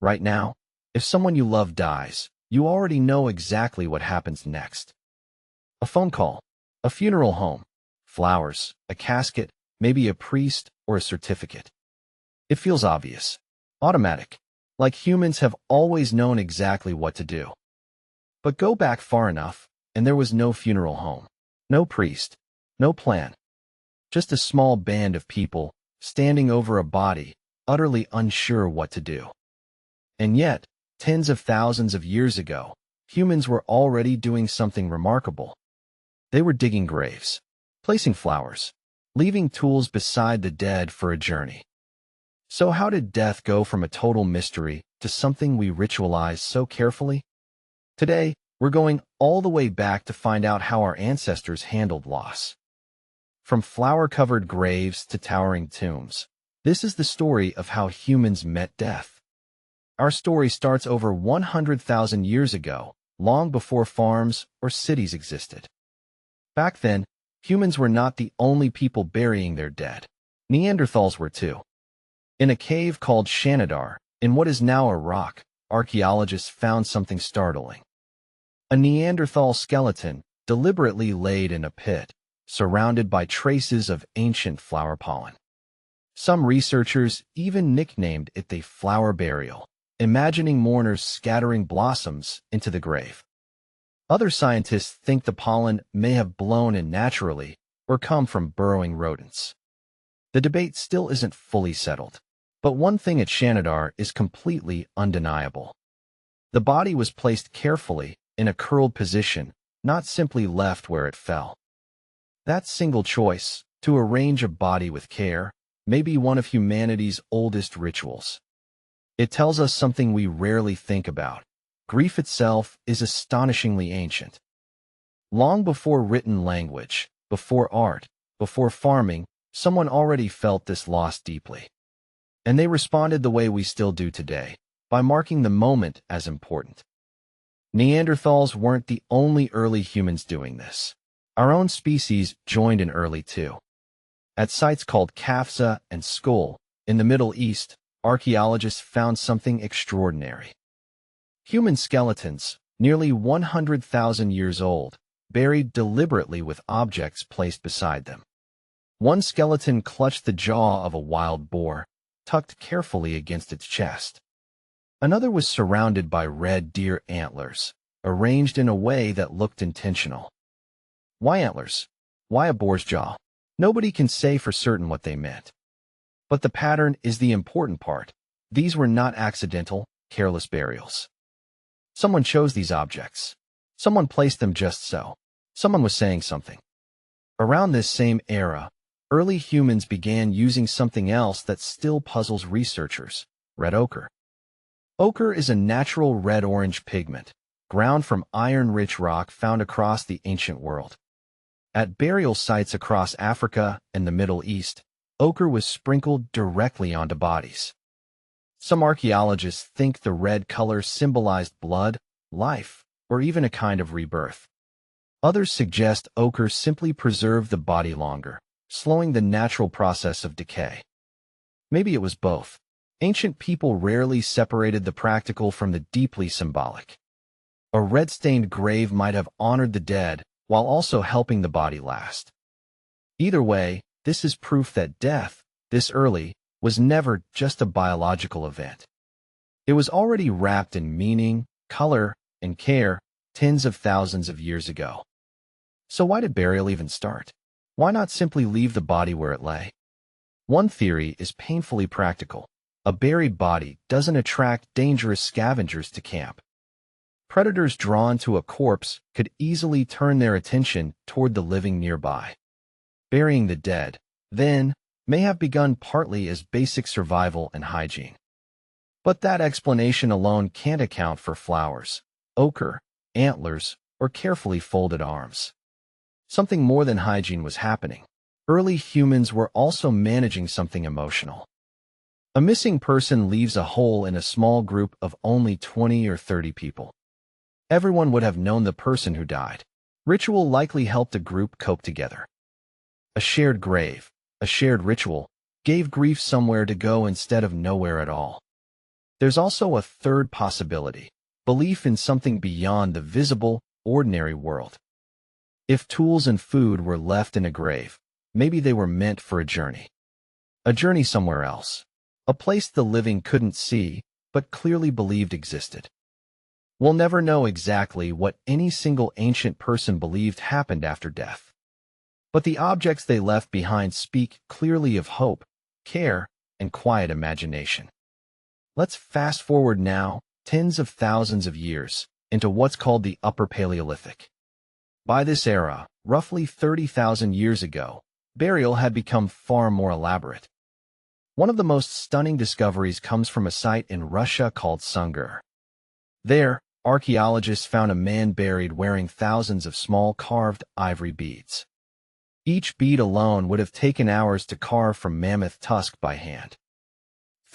Right now, if someone you love dies, you already know exactly what happens next. A phone call, a funeral home, flowers, a casket, maybe a priest or a certificate. It feels obvious, automatic, like humans have always known exactly what to do. But go back far enough, and there was no funeral home, no priest, no plan. Just a small band of people standing over a body, utterly unsure what to do. And yet, tens of thousands of years ago, humans were already doing something remarkable. They were digging graves, placing flowers, leaving tools beside the dead for a journey. So how did death go from a total mystery to something we ritualize so carefully? Today, we're going all the way back to find out how our ancestors handled loss. From flower-covered graves to towering tombs, this is the story of how humans met death. Our story starts over 100,000 years ago, long before farms or cities existed. Back then, humans were not the only people burying their dead. Neanderthals were too. In a cave called Splendor, in what is now Iraq, archaeologists found something startling. A Neanderthal skeleton, deliberately laid in a pit, surrounded by traces of ancient flower pollen. Some researchers even nicknamed it the flower burial, imagining mourners scattering blossoms into the grave. Other scientists think the pollen may have blown in naturally or come from burrowing rodents. The debate still isn't fully settled, but one thing at Splendor is completely undeniable. The body was placed carefully in a curled position, not simply left where it fell. That single choice, to arrange a body with care, may be one of humanity's oldest rituals. It tells us something we rarely think about. Grief itself is astonishingly ancient. Long before written language, before art, before farming, someone already felt this loss deeply. And they responded the way we still do today, by marking the moment as important. Neanderthals weren't the only early humans doing this. Our own species joined in early too. At sites called Kafza and Skull, in the Middle East, archaeologists found something extraordinary. Human skeletons, nearly 100,000 years old, buried deliberately with objects placed beside them. One skeleton clutched the jaw of a wild boar, tucked carefully against its chest. Another was surrounded by red deer antlers, arranged in a way that looked intentional. Why antlers? Why a boar's jaw? Nobody can say for certain what they meant. But the pattern is the important part. These were not accidental, careless burials. Someone chose these objects. Someone placed them just so. Someone was saying something. Around this same era, early humans began using something else that still puzzles researchers: red ochre. Ochre is a natural red-orange pigment, ground from iron-rich rock found across the ancient world. At burial sites across Africa and the Middle East, ochre was sprinkled directly onto bodies. Some archaeologists think the red color symbolized blood, life, or even a kind of rebirth. Others suggest ochre simply preserved the body longer, slowing the natural process of decay. Maybe it was both. Ancient people rarely separated the practical from the deeply symbolic. A red-stained grave might have honored the dead while also helping the body last. Either way, this is proof that death, this early, was never just a biological event. It was already wrapped in meaning, color, and care tens of thousands of years ago. So why did burial even start? Why not simply leave the body where it lay? One theory is painfully practical. A buried body doesn't attract dangerous scavengers to camp. Predators drawn to a corpse could easily turn their attention toward the living nearby. Burying the dead, then, may have begun partly as basic survival and hygiene. But that explanation alone can't account for flowers, ochre, antlers, or carefully folded arms. Something more than hygiene was happening. Early humans were also managing something emotional. A missing person leaves a hole in a small group of only 20 or 30 people. Everyone would have known the person who died. Ritual likely helped a group cope together. A shared grave, a shared ritual, gave grief somewhere to go instead of nowhere at all. There's also a third possibility: belief in something beyond the visible, ordinary world. If tools and food were left in a grave, maybe they were meant for a journey. A journey somewhere else. A place the living couldn't see, but clearly believed existed. We'll never know exactly what any single ancient person believed happened after death. But the objects they left behind speak clearly of hope, care, and quiet imagination. Let's fast forward now, tens of thousands of years, into what's called the Upper Paleolithic. By this era, roughly 30,000 years ago, burial had become far more elaborate. One of the most stunning discoveries comes from a site in Russia called Splendor. There, archaeologists found a man buried wearing thousands of small carved ivory beads. Each bead alone would have taken hours to carve from mammoth tusk by hand.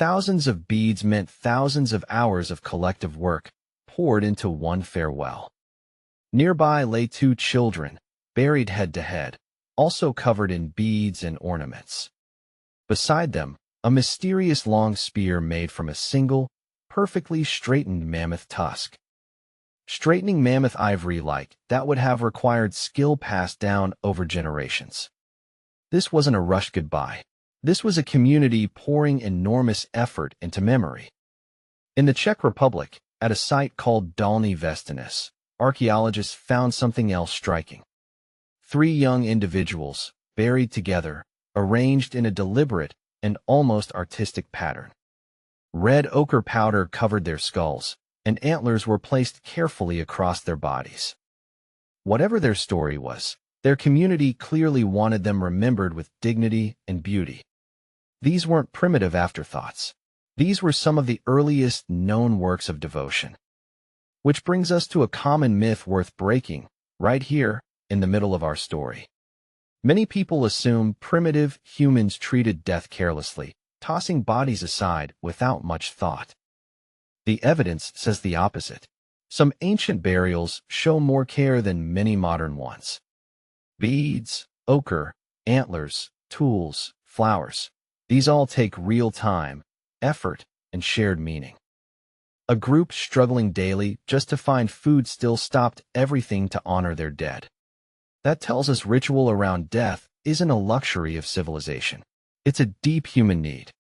Thousands of beads meant thousands of hours of collective work poured into one farewell. Nearby lay two children, buried head to head, also covered in beads and ornaments. Beside them, a mysterious long spear made from a single, perfectly straightened mammoth tusk. Straightening mammoth ivory like that would have required skill passed down over generations. This wasn't a rushed goodbye. This was a community pouring enormous effort into memory. In the Czech Republic, at a site called Dolní Věstonice, archaeologists found something else striking. 3 young individuals, buried together, arranged in a deliberate and almost artistic pattern. Red ochre powder covered their skulls, and antlers were placed carefully across their bodies. Whatever their story was, their community clearly wanted them remembered with dignity and beauty. These weren't primitive afterthoughts. These were some of the earliest known works of devotion. Which brings us to a common myth worth breaking, right here, in the middle of our story. Many people assume primitive humans treated death carelessly, tossing bodies aside without much thought. The evidence says the opposite. Some ancient burials show more care than many modern ones. Beads, ochre, antlers, tools, flowers. These all take real time, effort, and shared meaning. A group struggling daily just to find food still stopped everything to honor their dead. That tells us ritual around death isn't a luxury of civilization. It's a deep human need.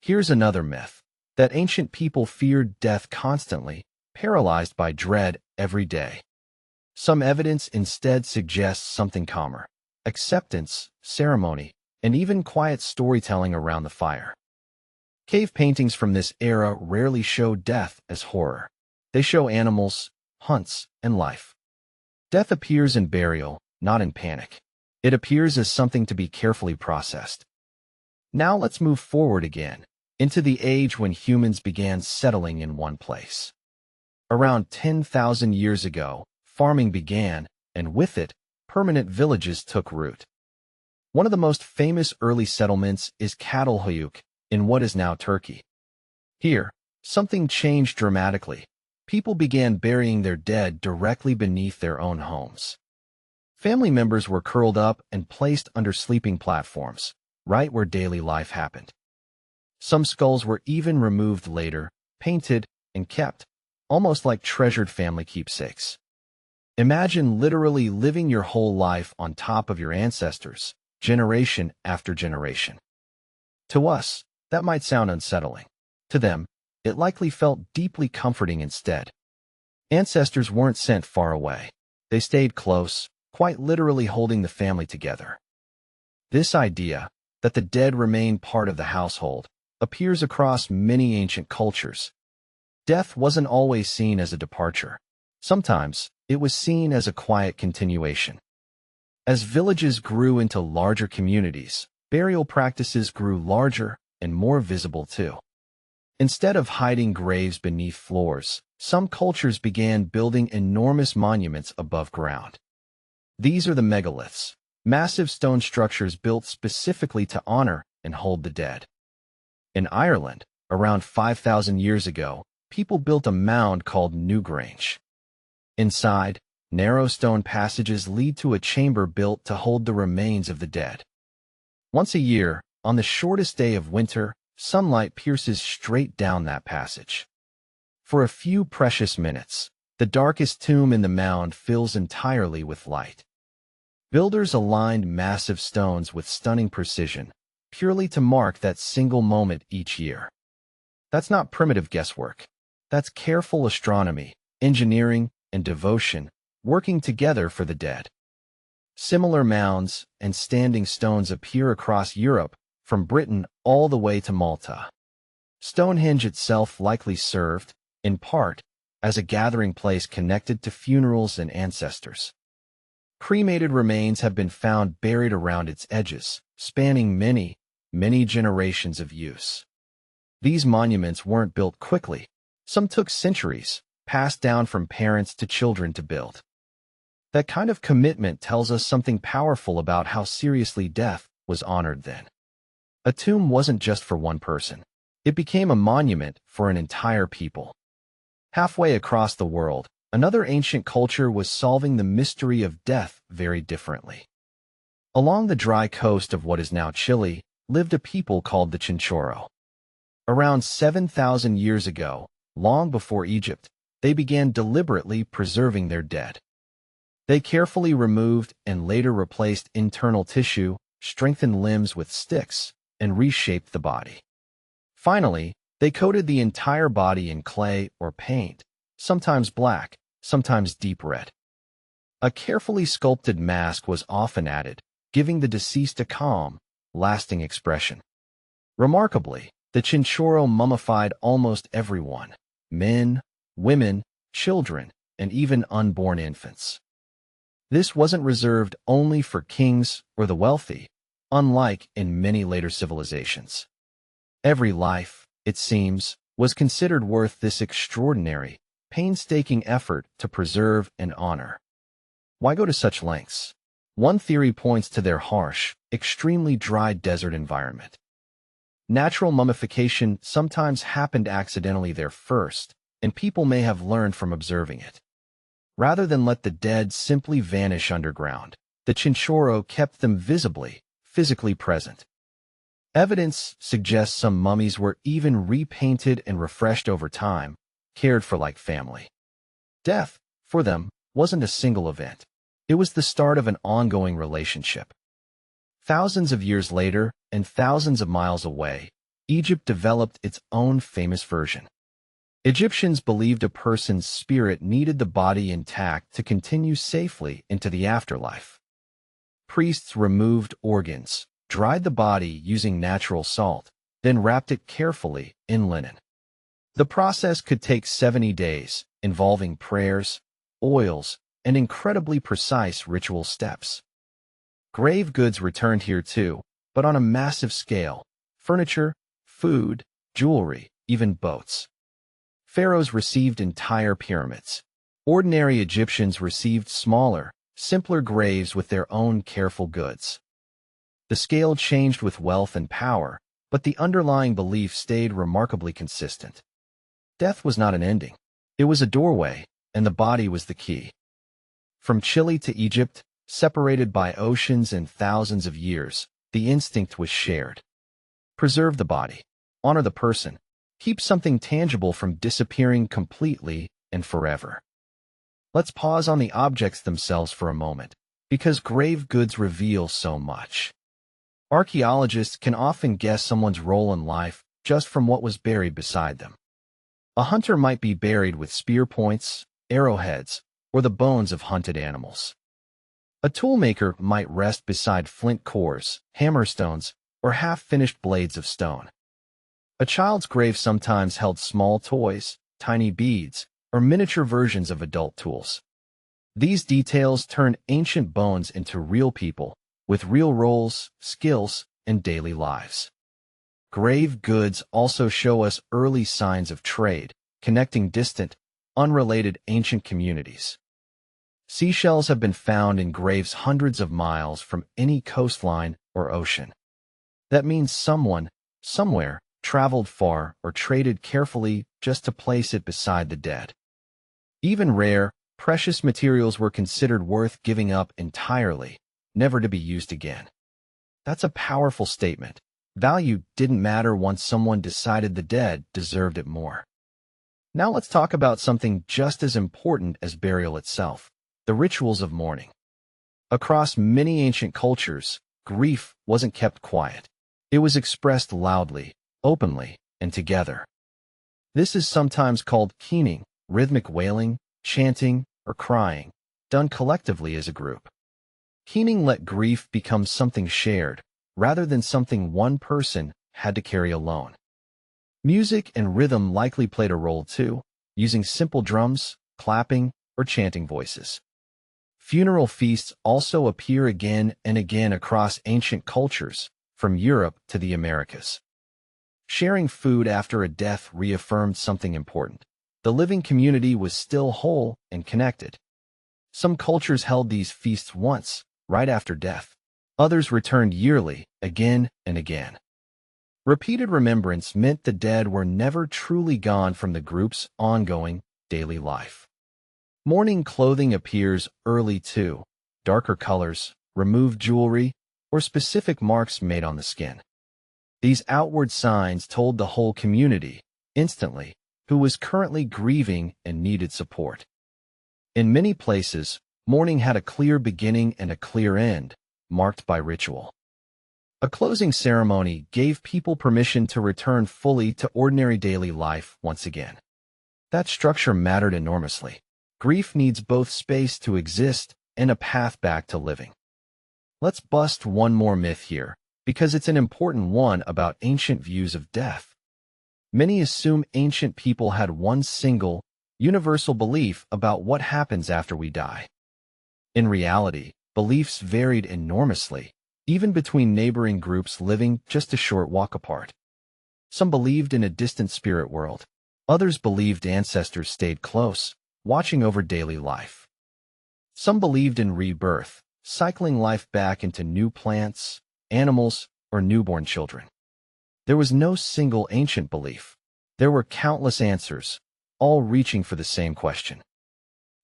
Here's another myth: that ancient people feared death constantly, paralyzed by dread every day. Some evidence instead suggests something calmer: acceptance, ceremony, and even quiet storytelling around the fire. Cave paintings from this era rarely show death as horror. They show animals, hunts, and life. Death appears in burial, not in panic. It appears as something to be carefully processed. Now let's move forward again, into the age when humans began settling in one place. Around 10,000 years ago, farming began, and with it, permanent villages took root. One of the most famous early settlements is Çatalhöyük, in what is now Turkey. Here, something changed dramatically. People began burying their dead directly beneath their own homes. Family members were curled up and placed under sleeping platforms, right where daily life happened. Some skulls were even removed later, painted, and kept, almost like treasured family keepsakes. Imagine literally living your whole life on top of your ancestors, generation after generation. To us, that might sound unsettling. To them, it likely felt deeply comforting instead. Ancestors weren't sent far away. They stayed close, quite literally holding the family together. This idea, that the dead remain part of the household, appears across many ancient cultures. Death wasn't always seen as a departure. Sometimes, it was seen as a quiet continuation. As villages grew into larger communities, burial practices grew larger and more visible too. Instead of hiding graves beneath floors, some cultures began building enormous monuments above ground. These are the megaliths, massive stone structures built specifically to honor and hold the dead. In Ireland, around 5,000 years ago, people built a mound called Newgrange. Inside, narrow stone passages lead to a chamber built to hold the remains of the dead. Once a year, on the shortest day of winter, sunlight pierces straight down that passage. For a few precious minutes, the darkest tomb in the mound fills entirely with light. Builders aligned massive stones with stunning precision, purely to mark that single moment each year. That's not primitive guesswork. That's careful astronomy, engineering, and devotion working together for the dead. Similar mounds and standing stones appear across Europe, from Britain all the way to Malta. Stonehenge itself likely served, in part, as a gathering place connected to funerals and ancestors. Cremated remains have been found buried around its edges, spanning many, many generations of use. These monuments weren't built quickly. Some took centuries, passed down from parents to children to build. That kind of commitment tells us something powerful about how seriously death was honored then. A tomb wasn't just for one person. It became a monument for an entire people. Halfway across the world, another ancient culture was solving the mystery of death very differently. Along the dry coast of what is now Chile lived a people called the Chinchorro. Around 7,000 years ago, long before Egypt, they began deliberately preserving their dead. They carefully removed and later replaced internal tissue, strengthened limbs with sticks, and reshaped the body. Finally, they coated the entire body in clay or paint, sometimes black, sometimes deep red. A carefully sculpted mask was often added, giving the deceased a calm, lasting expression. Remarkably, the Chinchorro mummified almost everyone: men, women, children, and even unborn infants. This wasn't reserved only for kings or the wealthy, unlike in many later civilizations. Every life, it seems, was considered worth this extraordinary, painstaking effort to preserve and honor. Why go to such lengths? One theory points to their harsh, extremely dry desert environment. Natural mummification sometimes happened accidentally there first, and people may have learned from observing it. Rather than let the dead simply vanish underground, the Chinchorro kept them visibly, physically present. Evidence suggests some mummies were even repainted and refreshed over time, cared for like family. Death, for them, wasn't a single event. It was the start of an ongoing relationship. Thousands of years later, and thousands of miles away, Egypt developed its own famous version. Egyptians believed a person's spirit needed the body intact to continue safely into the afterlife. Priests removed organs, dried the body using natural salt, then wrapped it carefully in linen. The process could take 70 days, involving prayers, oils, and incredibly precise ritual steps. Grave goods returned here too, but on a massive scale: furniture, food, jewelry, even boats. Pharaohs received entire pyramids. Ordinary Egyptians received smaller, simpler graves with their own careful goods. The scale changed with wealth and power, but the underlying belief stayed remarkably consistent. Death was not an ending. It was a doorway, and the body was the key. From Chile to Egypt, separated by oceans and thousands of years, the instinct was shared. Preserve the body. Honor the person. Keep something tangible from disappearing completely and forever. Let's pause on the objects themselves for a moment, because grave goods reveal so much. Archaeologists can often guess someone's role in life just from what was buried beside them. A hunter might be buried with spear points, arrowheads, or the bones of hunted animals. A toolmaker might rest beside flint cores, hammerstones, or half-finished blades of stone. A child's grave sometimes held small toys, tiny beads, or miniature versions of adult tools. These details turn ancient bones into real people, with real roles, skills, and daily lives. Grave goods also show us early signs of trade, connecting distant, unrelated ancient communities. Seashells have been found in graves hundreds of miles from any coastline or ocean. That means someone, somewhere, traveled far or traded carefully just to place it beside the dead. Even rare, precious materials were considered worth giving up entirely, never to be used again. That's a powerful statement. Value didn't matter once someone decided the dead deserved it more. Now let's talk about something just as important as burial itself, the rituals of mourning. Across many ancient cultures, grief wasn't kept quiet. It was expressed loudly, openly, and together. This is sometimes called keening, rhythmic wailing, chanting, or crying, done collectively as a group. Keening let grief become something shared, rather than something one person had to carry alone. Music and rhythm likely played a role too, using simple drums, clapping, or chanting voices. Funeral feasts also appear again and again across ancient cultures, from Europe to the Americas. Sharing food after a death reaffirmed something important. The living community was still whole and connected. Some cultures held these feasts once, right after death. Others returned yearly, again and again. Repeated remembrance meant the dead were never truly gone from the group's ongoing daily life. Mourning clothing appears early too, darker colors, removed jewelry, or specific marks made on the skin. These outward signs told the whole community, instantly, who was currently grieving and needed support. In many places, mourning had a clear beginning and a clear end, marked by ritual. A closing ceremony gave people permission to return fully to ordinary daily life once again. That structure mattered enormously. Grief needs both space to exist and a path back to living. Let's bust one more myth here, because it's an important one about ancient views of death. Many assume ancient people had one single, universal belief about what happens after we die. In reality, beliefs varied enormously, even between neighboring groups living just a short walk apart. Some believed in a distant spirit world. Others believed ancestors stayed close, watching over daily life. Some believed in rebirth, cycling life back into new plants, animals, or newborn children. There was no single ancient belief. There were countless answers, all reaching for the same question.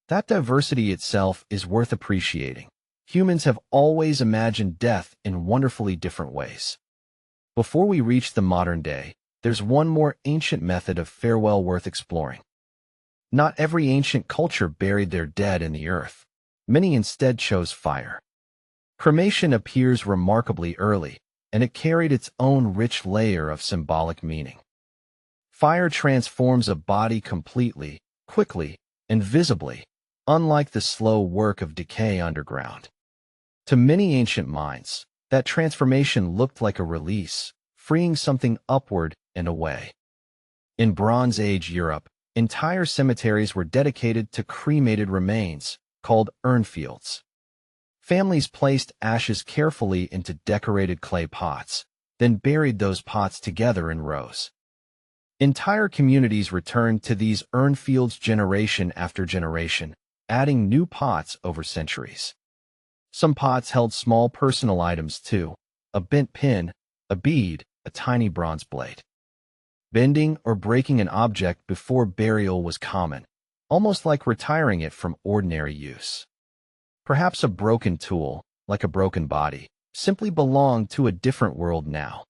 That diversity itself is worth appreciating. Humans have always imagined death in wonderfully different ways. Before we reach the modern day, there's one more ancient method of farewell worth exploring. Not every ancient culture buried their dead in the earth. Many instead chose fire. Cremation appears remarkably early, and it carried its own rich layer of symbolic meaning. Fire transforms a body completely, quickly, and visibly, unlike the slow work of decay underground. To many ancient minds, that transformation looked like a release, freeing something upward and away. In Bronze Age Europe, entire cemeteries were dedicated to cremated remains, called urnfields. Families placed ashes carefully into decorated clay pots, then buried those pots together in rows. Entire communities returned to these urnfields generation after generation, adding new pots over centuries. Some pots held small personal items too, a bent pin, a bead, a tiny bronze blade. Bending or breaking an object before burial was common, almost like retiring it from ordinary use. Perhaps a broken tool, like a broken body, simply belonged to a different world now.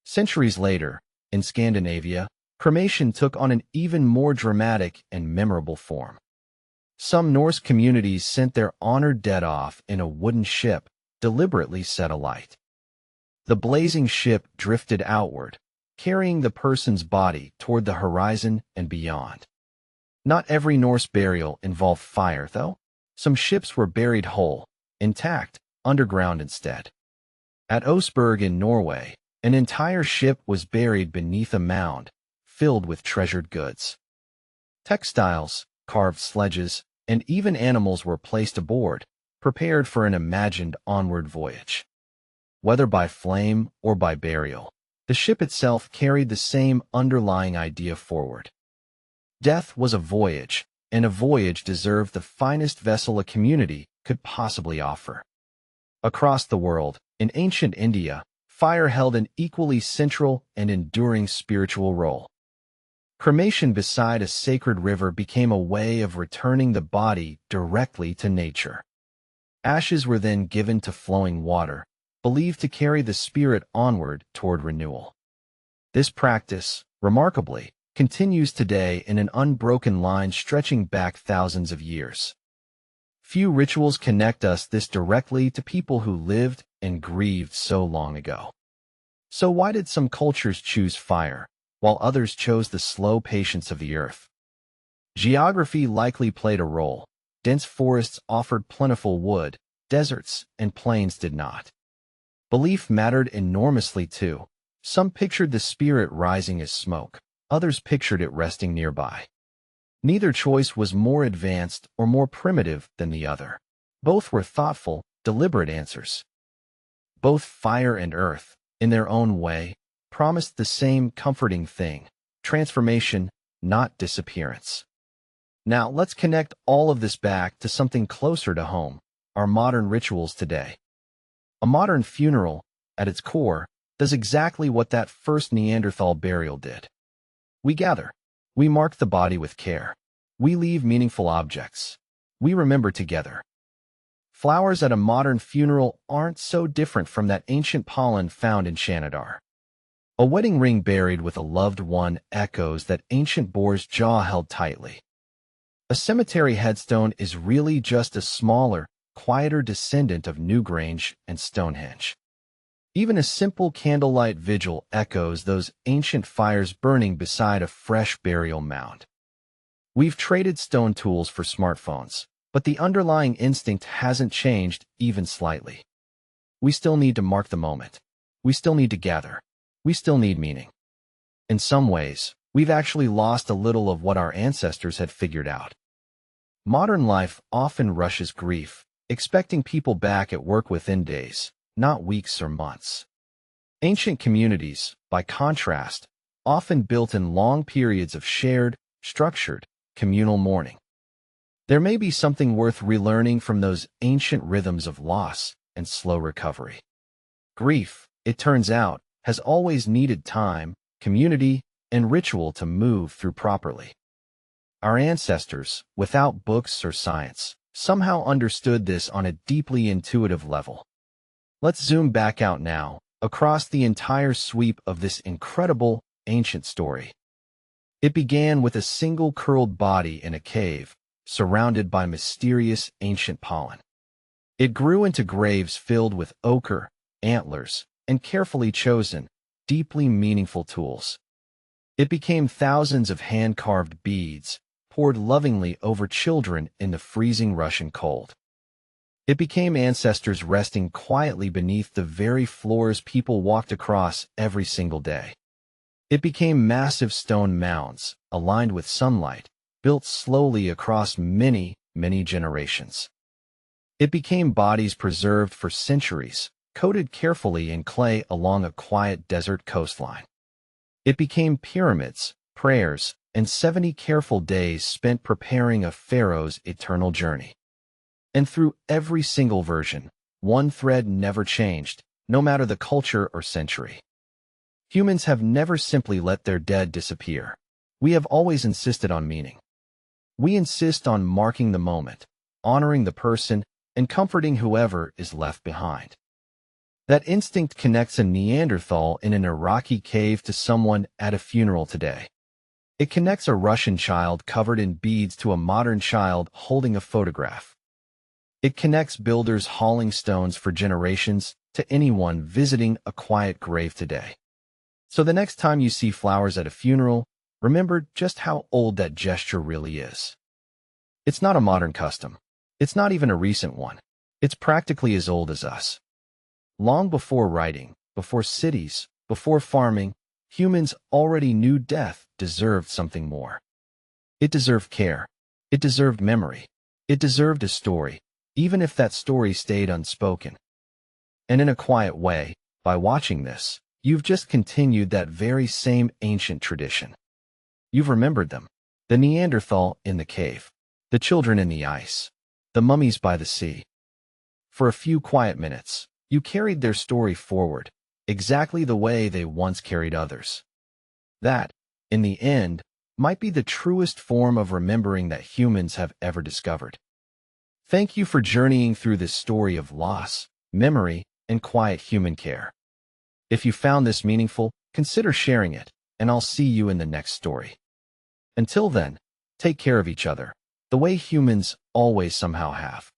Centuries later, in Scandinavia, cremation took on an even more dramatic and memorable form. Some Norse communities sent their honored dead off in a wooden ship, deliberately set alight. The blazing ship drifted outward, carrying the person's body toward the horizon and beyond. Not every Norse burial involved fire, though. Some ships were buried whole, intact, underground instead. At Oseberg in Norway, an entire ship was buried beneath a mound, filled with treasured goods. Textiles, carved sledges, and even animals were placed aboard, prepared for an imagined onward voyage. Whether by flame or by burial, the ship itself carried the same underlying idea forward. Death was a voyage, and a voyage deserved the finest vessel a community could possibly offer. Across the world, in ancient India, fire held an equally central and enduring spiritual role. Cremation beside a sacred river became a way of returning the body directly to nature. Ashes were then given to flowing water, believed to carry the spirit onward toward renewal. This practice, remarkably, continues today in an unbroken line stretching back thousands of years. Few rituals connect us this directly to people who lived and grieved so long ago. So why did some cultures choose fire, while others chose the slow patience of the earth? Geography likely played a role. Dense forests offered plentiful wood, deserts and plains did not. Belief mattered enormously too. Some pictured the spirit rising as smoke, others pictured it resting nearby. Neither choice was more advanced or more primitive than the other. Both were thoughtful, deliberate answers. Both fire and earth, in their own way, promised the same comforting thing: transformation, not disappearance. Now let's connect all of this back to something closer to home: our modern rituals today. A modern funeral, at its core, does exactly what that first Neanderthal burial did. We gather. We mark the body with care. We leave meaningful objects. We remember together. Flowers at a modern funeral aren't so different from that ancient pollen found in Shanidar. A wedding ring buried with a loved one echoes that ancient boar's jaw held tightly. A cemetery headstone is really just a smaller, quieter descendant of Newgrange and Stonehenge. Even a simple candlelight vigil echoes those ancient fires burning beside a fresh burial mound. We've traded stone tools for smartphones, but the underlying instinct hasn't changed even slightly. We still need to mark the moment. We still need to gather. We still need meaning. In some ways, we've actually lost a little of what our ancestors had figured out. Modern life often rushes grief, expecting people back at work within days, not weeks or months. Ancient communities, by contrast, often built in long periods of shared, structured, communal mourning. There may be something worth relearning from those ancient rhythms of loss and slow recovery. Grief, it turns out, has always needed time, community, and ritual to move through properly. Our ancestors, without books or science, somehow understood this on a deeply intuitive level. Let's zoom back out now, across the entire sweep of this incredible, ancient story. It began with a single curled body in a cave, surrounded by mysterious ancient pollen. It grew into graves filled with ochre, antlers, and carefully chosen, deeply meaningful tools. It became thousands of hand-carved beads, poured lovingly over children in the freezing Russian cold. It became ancestors resting quietly beneath the very floors people walked across every single day. It became massive stone mounds, aligned with sunlight, built slowly across many, many generations. It became bodies preserved for centuries, coated carefully in clay along a quiet desert coastline. It became pyramids, prayers, and 70 careful days spent preparing a pharaoh's eternal journey. And through every single version, one thread never changed, no matter the culture or century. Humans have never simply let their dead disappear. We have always insisted on meaning. We insist on marking the moment, honoring the person, and comforting whoever is left behind. That instinct connects a Neanderthal in an Iraqi cave to someone at a funeral today. It connects a Russian child covered in beads to a modern child holding a photograph. It connects builders hauling stones for generations to anyone visiting a quiet grave today. So the next time you see flowers at a funeral, remember just how old that gesture really is. It's not a modern custom. It's not even a recent one. It's practically as old as us. Long before writing, before cities, before farming, humans already knew death deserved something more. It deserved care. It deserved memory. It deserved a story, even if that story stayed unspoken. And in a quiet way, by watching this, you've just continued that very same ancient tradition. You've remembered them. The Neanderthal in the cave. The children in the ice. The mummies by the sea. For a few quiet minutes, you carried their story forward, exactly the way they once carried others. That, in the end, might be the truest form of remembering that humans have ever discovered. Thank you for journeying through this story of loss, memory, and quiet human care. If you found this meaningful, consider sharing it, and I'll see you in the next story. Until then, take care of each other, the way humans always somehow have.